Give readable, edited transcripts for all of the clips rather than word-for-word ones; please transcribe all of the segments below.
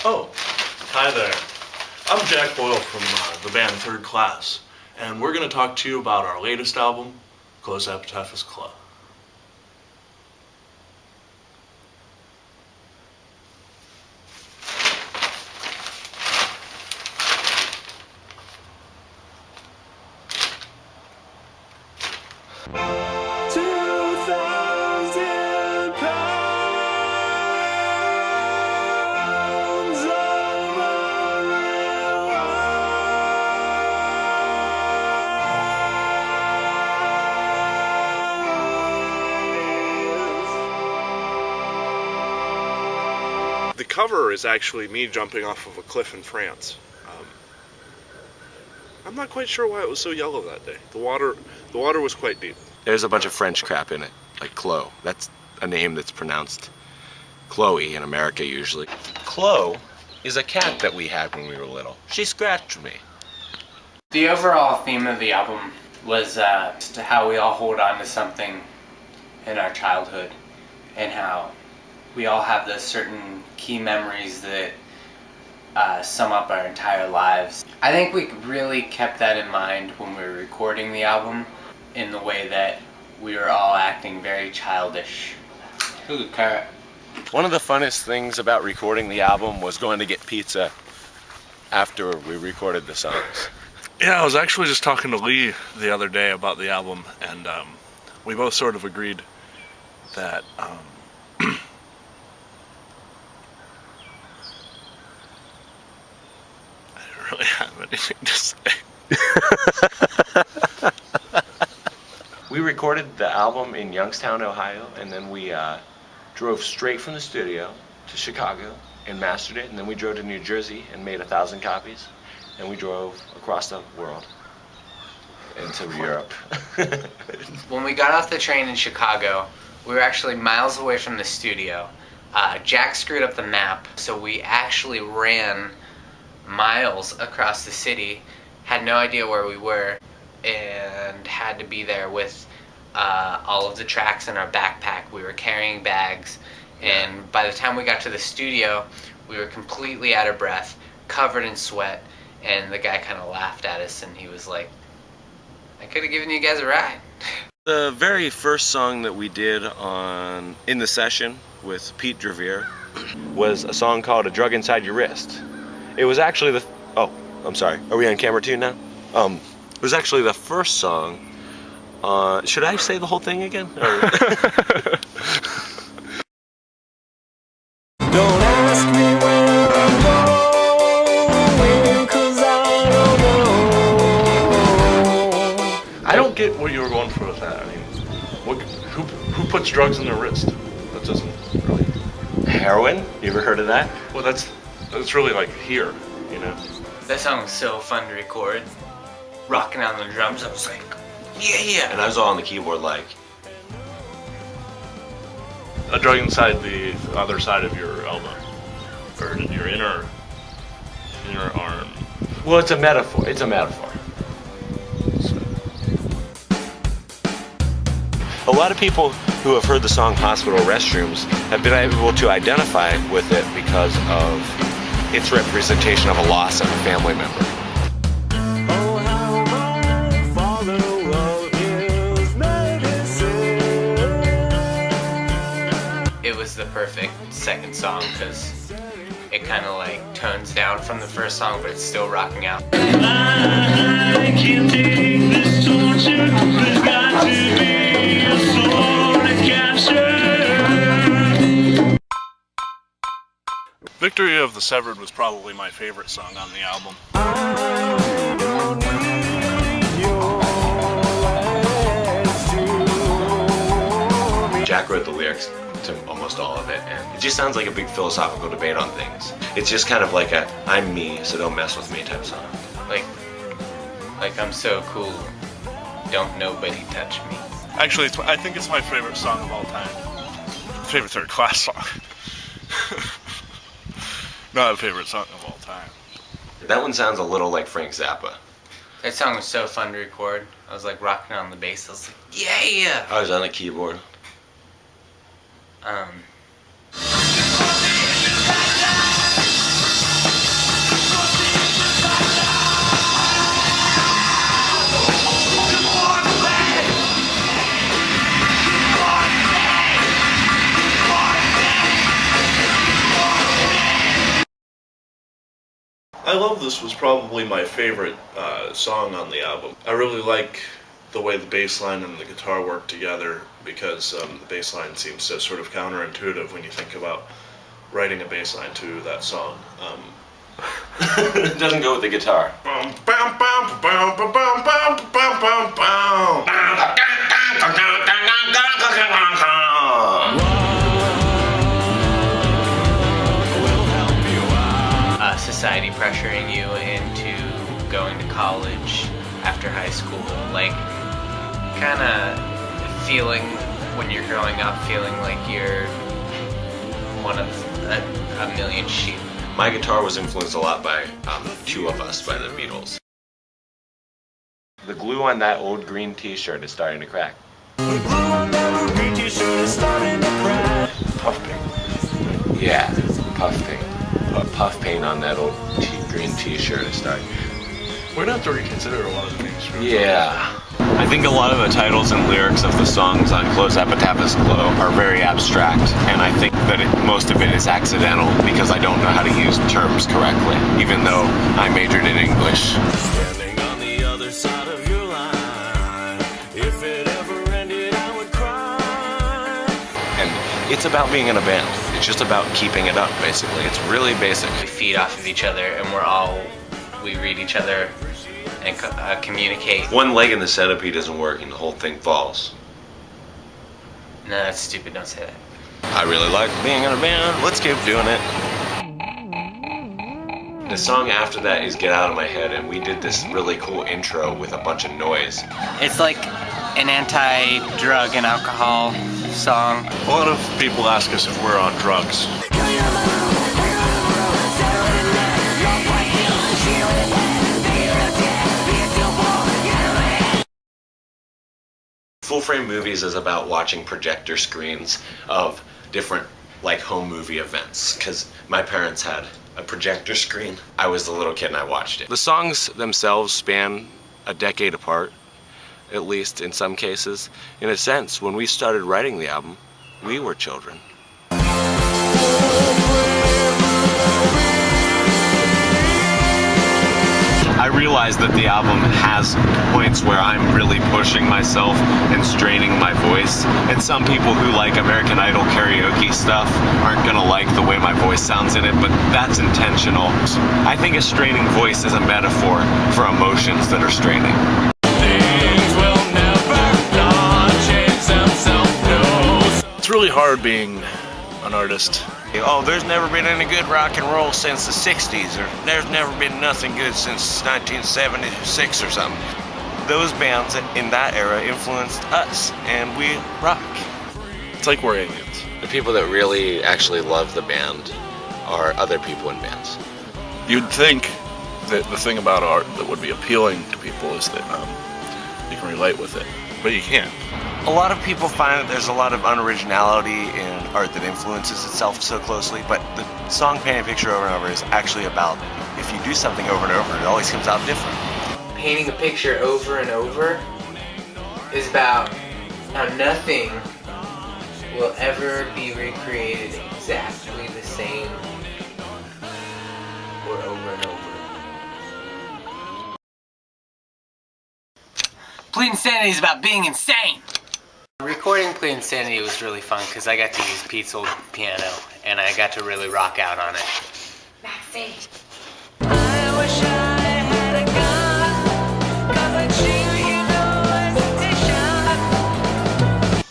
Oh, hi there. I'm Jack Boyle from the band Third Class, and we're going to talk to you about our latest album, Close Epitaph Club. The cover is actually me jumping off of a cliff in France. I'm not quite sure why it was so yellow that day. The water was quite deep. There's a bunch of French crap in it, like Chloe. That's a name that's pronounced Chloe in America usually. Chloe is a cat that we had when we were little. She scratched me. The overall theme of the album was just how we all hold on to something in our childhood, and how we all have those certain key memories that sum up our entire lives. I think we really kept that in mind when we were recording the album, in the way that we were all acting very childish. Ooh, carrot. One of the funnest things about recording the album was going to get pizza after we recorded the songs. Yeah, I was actually just talking to Lee the other day about the album, and we both sort of agreed that I don't really have anything to say. We recorded the album in Youngstown, Ohio, and then we drove straight from the studio to Chicago and mastered it, and then we drove to New Jersey and made 1,000 copies, and we drove across the world into Europe. When we got off the train in Chicago, we were actually miles away from the studio. Jack screwed up the map, so we actually ran miles across the city, had no idea where we were, and had to be there with all of the tracks in our backpack. We were carrying bags, and by the time we got to the studio, we were completely out of breath, covered in sweat, and the guy kind of laughed at us, and he was like, I could have given you guys a ride. The very first song that we did in the session with Pete Drevere was a song called A Drug Inside Your Wrist. It was actually oh, I'm sorry. Are we on camera too now? It was actually the first song. Should I say the whole thing again? Don't ask me where I'm going, 'cause I don't know. I don't get what you were going for with that. I mean, who puts drugs in their wrist? That doesn't really. Heroin? You ever heard of that? Well, that's really like here, you know. That song was so fun to record. Rocking on the drums, I was like, yeah. And I was all on the keyboard like. A drug inside the other side of your elbow, or your inner arm. Well, it's a metaphor. It's a metaphor. A lot of people who have heard the song Hospital Restrooms have been able to identify with it because of its representation of a loss of a family member. It was the perfect second song because it kind of like tones down from the first song, but it's still rocking out. I can't take this torture. There's got to be a soul to capture. Victory of the Severed was probably my favorite song on the album. Jack wrote the lyrics to almost all of it, and it just sounds like a big philosophical debate on things. It's just kind of like a I'm me, so don't mess with me type song. Like I'm so cool, don't nobody touch me. Actually, I think it's my favorite song of all time. Favorite Third Class song. Not a favorite song of all time. That one sounds a little like Frank Zappa. That song was so fun to record. I was like rocking on the bass. I was like, yeah! I was on the keyboard. I Love This was probably my favorite song on the album. I really like the way the bass line and the guitar work together because the bass line seems so sort of counterintuitive when you think about writing a bass line to that song. It doesn't go with the guitar. Society pressuring you into going to college after high school, like kind of feeling when you're growing up, feeling like you're one of a million sheep. My guitar was influenced a lot by Two of Us by the Beatles. The glue on that old green t-shirt is starting to crack. Puff paint. Yeah, puff paint. Puff paint on that old green t-shirt is starting. We're gonna have to reconsider a lot of things. Yeah. I think a lot of the titles and lyrics of the songs on Close Epitaph is Glow are very abstract, and I think that most of it is accidental because I don't know how to use terms correctly, even though I majored in English. Standing on the other side of your line, if it ever ended, I would cry. And it's about being in a band. It's just about keeping it up, basically. It's really basic. We feed off of each other, and we read each other and communicate. One leg in the centipede isn't working, the whole thing falls. No, that's stupid, don't say that. I really like being in a band, let's keep doing it. The song after that is Get Out of My Head, and we did this really cool intro with a bunch of noise. It's like an anti-drug and alcohol song. A lot of people ask us if we're on drugs. Full Frame Movies is about watching projector screens of different like home movie events because my parents had a projector screen. I was the little kid and I watched it. The songs themselves span a decade apart, at least in some cases. In a sense, when we started writing the album, we were children. I realize that the album has points where I'm really pushing myself and straining my voice, and some people who like American Idol karaoke stuff aren't gonna like the way my voice sounds in it, but that's intentional. I think a straining voice is a metaphor for emotions that are straining. It's really hard being an artist. Oh, there's never been any good rock and roll since the 60s, or there's never been nothing good since 1976 or something. Those bands in that era influenced us, and we rock. It's like we're aliens. The people that really actually love the band are other people in bands. You'd think that the thing about art that would be appealing to people is that you can relate with it, but you can't. A lot of people find that there's a lot of unoriginality in art that influences itself so closely, but the song Paint a Picture Over and Over is actually about if you do something over and over, it always comes out different. Painting a picture over and over is about how nothing will ever be recreated exactly the same or over and over. Complete Insanity is about being insane! Recording Complete Insanity was really fun because I got to use Pete's old piano and I got to really rock out on it. Maxie! I wish I had a gun, 'cause I'd shoot you, no hesitation.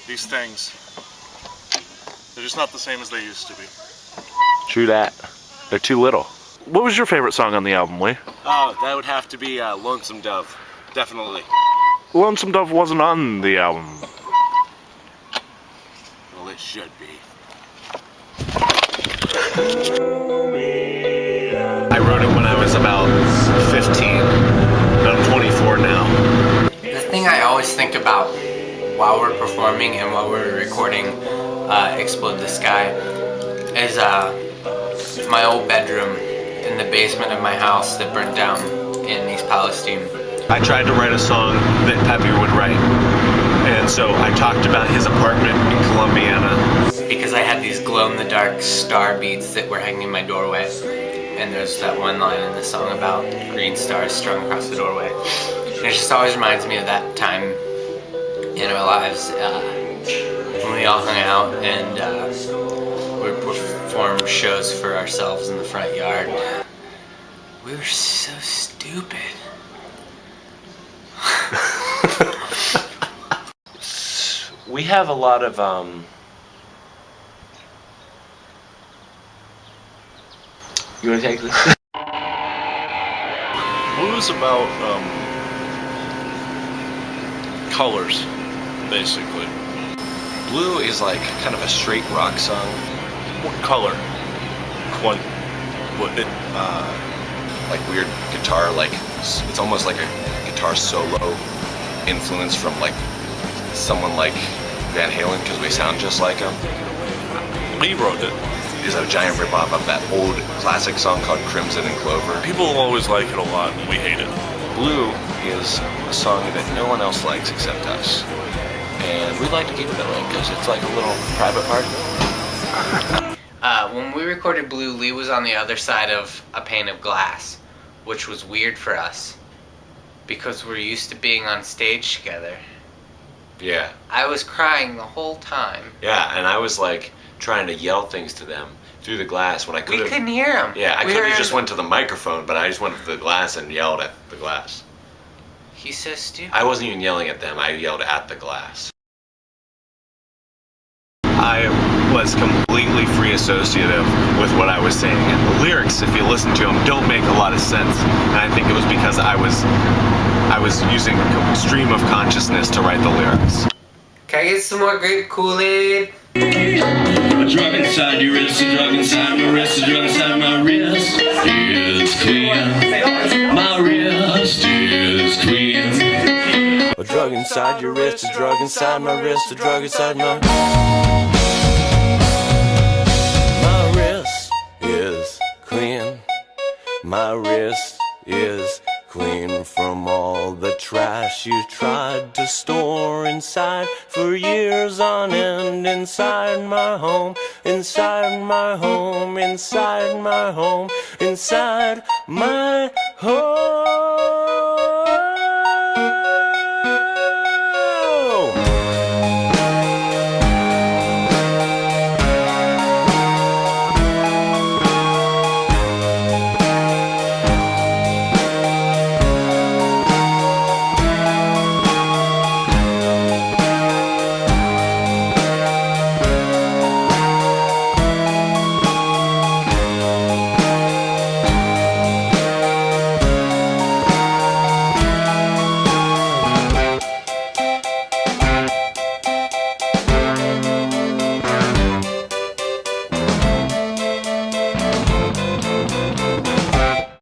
These things, they're just not the same as they used to be. True that. They're too little. What was your favorite song on the album, Lee? Oh, that would have to be Lonesome Dove. Definitely. Lonesome Dove wasn't on the album. Well, it should be. I wrote it when I was about 15. I'm 24 now. The thing I always think about while we're performing and while we're recording Explode the Sky is my old bedroom in the basement of my house that burnt down in East Palestine. I tried to write a song that Pepe would write, and so I talked about his apartment in Columbiana. Because I had these glow-in-the-dark star beads that were hanging in my doorway, and there's that one line in the song about green stars strung across the doorway. And it just always reminds me of that time in our lives when we all hung out and we performed shows for ourselves in the front yard. We were so stupid. We have a lot of You want to take this? Blues about colors, basically. Blue is like kind of a straight rock song. What color? What it? Like weird guitar, like it's almost like a guitar solo influence from like someone like Van Halen, because we sound just like him. Lee wrote it. Is a giant ripoff of that old classic song called Crimson and Clover. People always like it a lot, and we hate it. Blue is a song that no one else likes except us. And we'd like to keep it that way because it's like a little private party. When we recorded Blue, Lee was on the other side of a pane of glass, which was weird for us because we're used to being on stage together. Yeah. I was crying the whole time. Yeah, and I was like trying to yell things to them through the glass when I could have. We couldn't hear him. Yeah, I could have just went to the microphone, but I just went to the glass and yelled at the glass. He's so stupid. I wasn't even yelling at them, I yelled at the glass. I was completely free associative with what I was saying, and the lyrics, if you listen to them, don't make a lot of sense. And I think it was because I was using stream of consciousness to write the lyrics. Can I get some more grape Kool-Aid? A drug inside your wrist, a drug inside my wrist, a drug inside my wrist is clean. My wrist is clean. A drug inside your wrist, a drug inside my wrist, a drug inside my wrist is clean. My wrist is clean from all the trash you tried to store inside for years on end. Inside my home, inside my home, inside my home, inside my home.